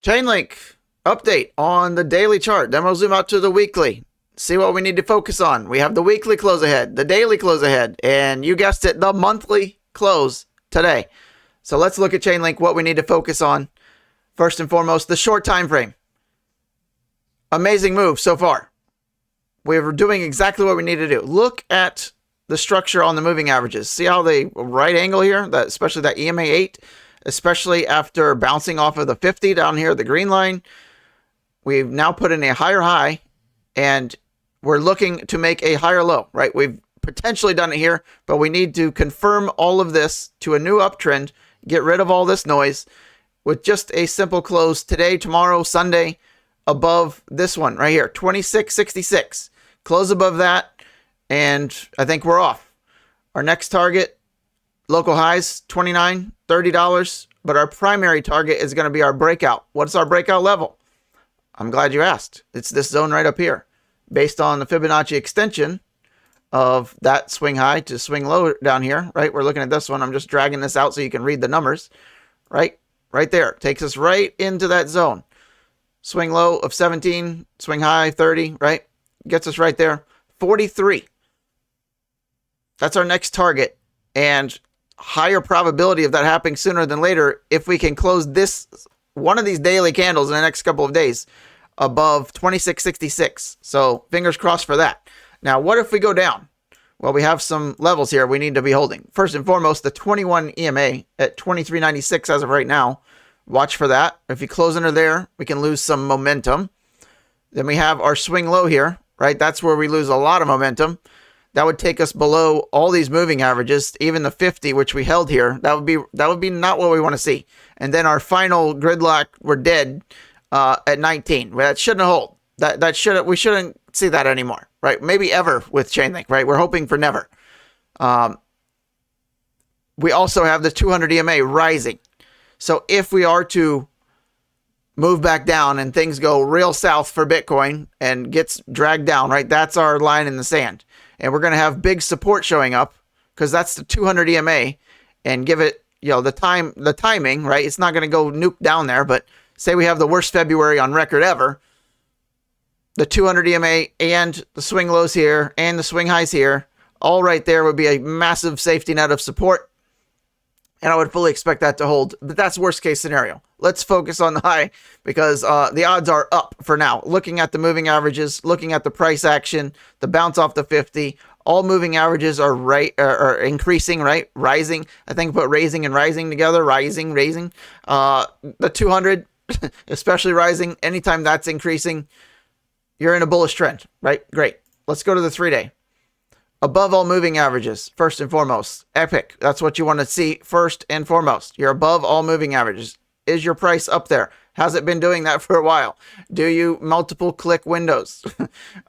Chainlink update on the daily chart. Then we'll zoom out to the weekly. See what we need to focus on. We have the weekly close ahead, the daily close ahead, and you guessed it, the monthly close today. So let's look at Chainlink, what we need to focus on. First and foremost, the short time frame. Amazing move so far. We're doing exactly what we need to do. Look at the structure on the moving averages. See how they right angle here, that especially that EMA 8, especially after bouncing off of the 50 down here, the green line. We've now put in a higher high, and we're looking to make a higher low, right? We've potentially done it here, but we need to confirm all of this to a new uptrend, get rid of all this noise with just a simple close today, tomorrow, Sunday, above this one right here, 26.66. Close above that, and I think we're off. Our next target, local highs, $29, $30, but our primary target is going to be our breakout. What's our breakout level? I'm glad you asked. It's this zone right up here. Based on the Fibonacci extension of that swing high to swing low down here, right? We're looking at this one. I'm just dragging this out so you can read the numbers, right? Right there. Takes us right into that zone. Swing low of 17, swing high 30, right? Gets us right there. 43. That's our next target. And higher probability of that happening sooner than later if we can close this one of these daily candles in the next couple of days above 26.66. So fingers crossed for that. Now, what if we go down? Well, we have some levels here we need to be holding. First and foremost, the 21 EMA at 23.96 as of right now. Watch for that. If you close under there, we can lose some momentum. Then we have our swing low here, right? That's where we lose a lot of momentum. That would take us below all these moving averages, even the 50, which we held here. That would be not what we want to see. And then our final gridlock, we're dead at 19. That shouldn't hold. We shouldn't see that anymore, right? Maybe ever with Chainlink, right? We're hoping for never. We also have the 200 EMA rising. So if we are to move back down and things go real south for Bitcoin and gets dragged down, right? That's our line in the sand. And we're going to have big support showing up because that's the 200 EMA, and give it, the timing, right? It's not going to go nuke down there, but say we have the worst February on record ever. The 200 EMA and the swing lows here and the swing highs here, all right there would be a massive safety net of support. And I would fully expect that to hold, but that's worst case scenario. Let's focus on the high because the odds are up for now. Looking at the moving averages, looking at the price action, the bounce off the 50, all moving averages are increasing, right? Rising. I think put raising and rising together. Rising, raising. The 200, especially rising. Anytime that's increasing, you're in a bullish trend, right? Great. Let's go to the 3-day. Above all moving averages, first and foremost. Epic. That's what you want to see first and foremost. You're above all moving averages. Is your price up there? Has it been doing that for a while? Do you multiple click windows?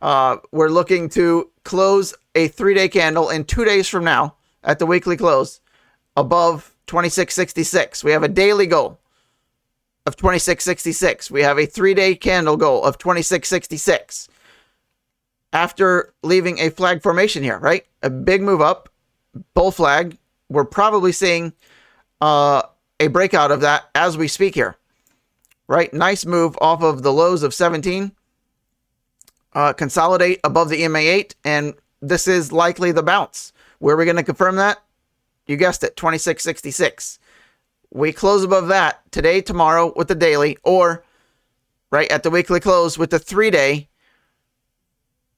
We're looking to close a 3-day candle in 2 days from now at the weekly close above 26.66. We have a daily goal of 26.66. We have a 3-day candle goal of 26.66. After leaving a flag formation here, right? A big move up, bull flag. We're probably seeing a breakout of that as we speak here, right? Nice move off of the lows of 17. Consolidate above the EMA 8, and this is likely the bounce. Where are we going to confirm that? You guessed it, 26.66. We close above that today, tomorrow with the daily, or right at the weekly close with the 3-day.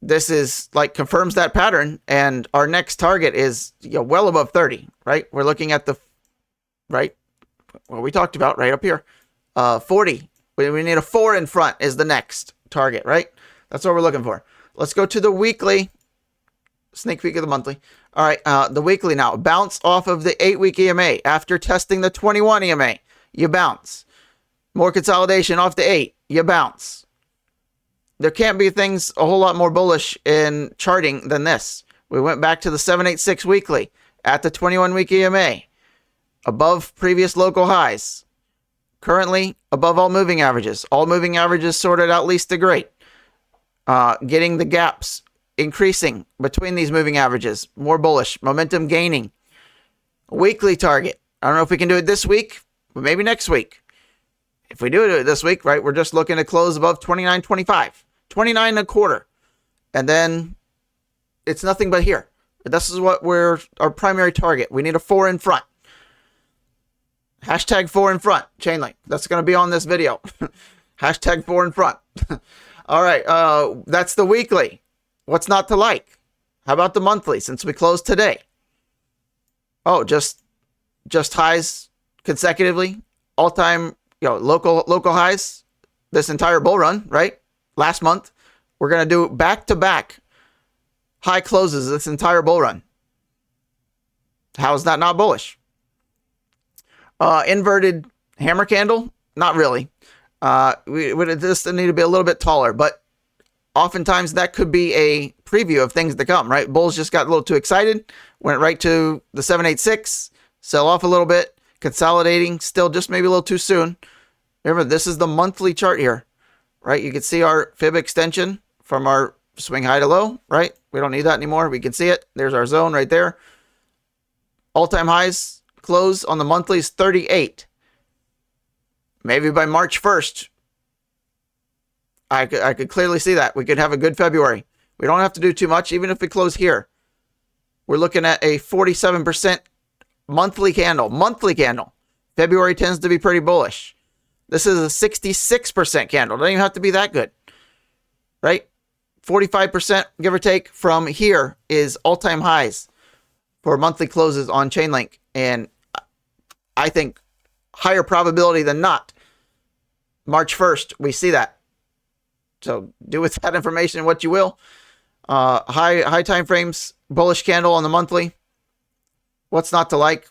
This is confirms that pattern, and our next target is well above 30, right? We're looking at the, right, what we talked about right up here, 40. We need a 4 in front is the next target, right? That's what we're looking for. Let's go to the weekly, sneak peek of the monthly. All right, the weekly now. Bounce off of the 8-week EMA. After testing the 21 EMA, you bounce. More consolidation off the 8, you bounce. There can't be things a whole lot more bullish in charting than this. We went back to the 786 weekly at the 21-week EMA, above previous local highs. Currently, above all moving averages. All moving averages sorted out least to great. Getting the gaps increasing between these moving averages. More bullish. Momentum gaining. Weekly target. I don't know if we can do it this week, but maybe next week. if we do it this week, right, we're just looking to close above 29.25, 29 and a quarter. And then it's nothing but here. This is what our primary target. We need a 4 in front. Hashtag 4 in front, Chainlink. That's going to be on this video. Hashtag 4 in front. All right, that's the weekly. What's not to like? How about the monthly, since we closed today? Oh, just highs consecutively, all-time, local highs this entire bull run, right? Last month, we're going to do back-to-back high closes this entire bull run. How is that not bullish? Inverted hammer candle? Not really. We would just need to be a little bit taller, but oftentimes that could be a preview of things to come, right? Bulls just got a little too excited, went right to the 786, sell off a little bit, consolidating, still just maybe a little too soon. Remember, this is the monthly chart here, right? You can see our fib extension from our swing high to low, right? We don't need that anymore. We can see it. There's our zone right there. All-time highs close on the monthly is 38. Maybe by March 1st, I could clearly see that. We could have a good February. We don't have to do too much, even if we close here. We're looking at a 47% monthly candle. Monthly candle. February tends to be pretty bullish. This is a 66% candle. Doesn't even have to be that good, right? 45%, give or take, from here is all-time highs for monthly closes on Chainlink. And I think higher probability than not, March 1st, we see that. So do with that information what you will. High time frames, bullish candle on the monthly. What's not to like?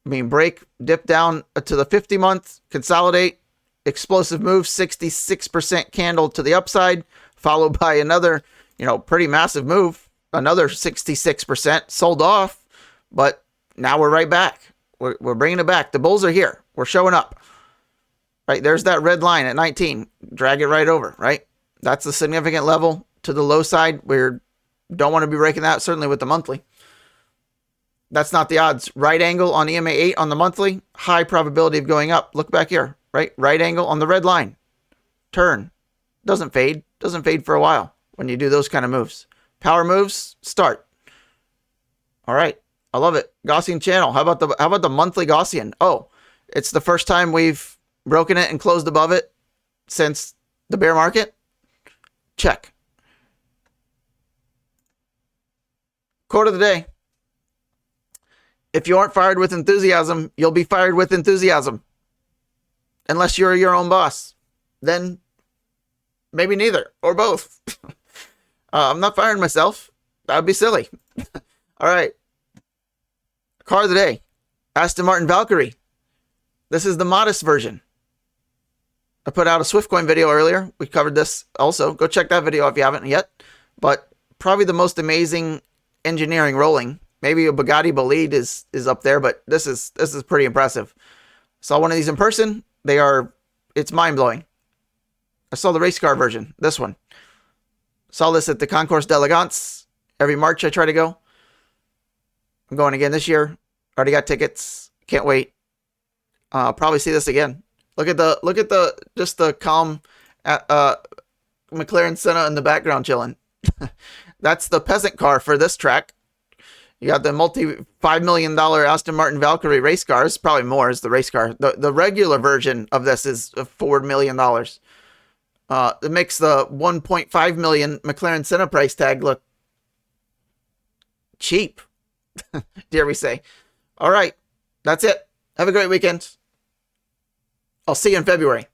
I mean, break, dip down to the 50-month, consolidate, explosive move, 66% candle to the upside, followed by another, pretty massive move, another 66%, sold off, but now we're right back. We're bringing it back. The bulls are here. We're showing up. Right, there's that red line at 19. Drag it right over, right? That's a significant level to the low side. We don't want to be breaking that, certainly with the monthly. That's not the odds. Right angle on EMA 8 on the monthly, high probability of going up. Look back here, right? Right angle on the red line. Turn. Doesn't fade. Doesn't fade for a while when you do those kind of moves. Power moves, start. All right. I love it. Gaussian channel. How about the monthly Gaussian? Oh, it's the first time we've broken it and closed above it since the bear market. Check. Quote of the day. If you aren't fired with enthusiasm, you'll be fired with enthusiasm. Unless you're your own boss. Then maybe neither or both. I'm not firing myself. That would be silly. All right. Car of the day. Aston Martin Valkyrie. This is the modest version. I put out a Swiftcoin video earlier. We covered this also. Go check that video if you haven't yet. But probably the most amazing engineering rolling. Maybe a Bugatti Bolide is up there, but this is pretty impressive. Saw one of these in person. It's mind-blowing. I saw the race car version, this one. Saw this at the Concours d'Elegance. Every March I try to go. I'm going again this year. Already got tickets. Can't wait. Probably see this again. Look at the calm McLaren Senna in the background chilling. That's the peasant car for this track. You got the $5 million Aston Martin Valkyrie race cars. Probably more is the race car. The regular version of this is $4 million. It makes the $1.5 million McLaren Senna price tag look cheap, dare we say. All right. That's it. Have a great weekend. I'll see you in February.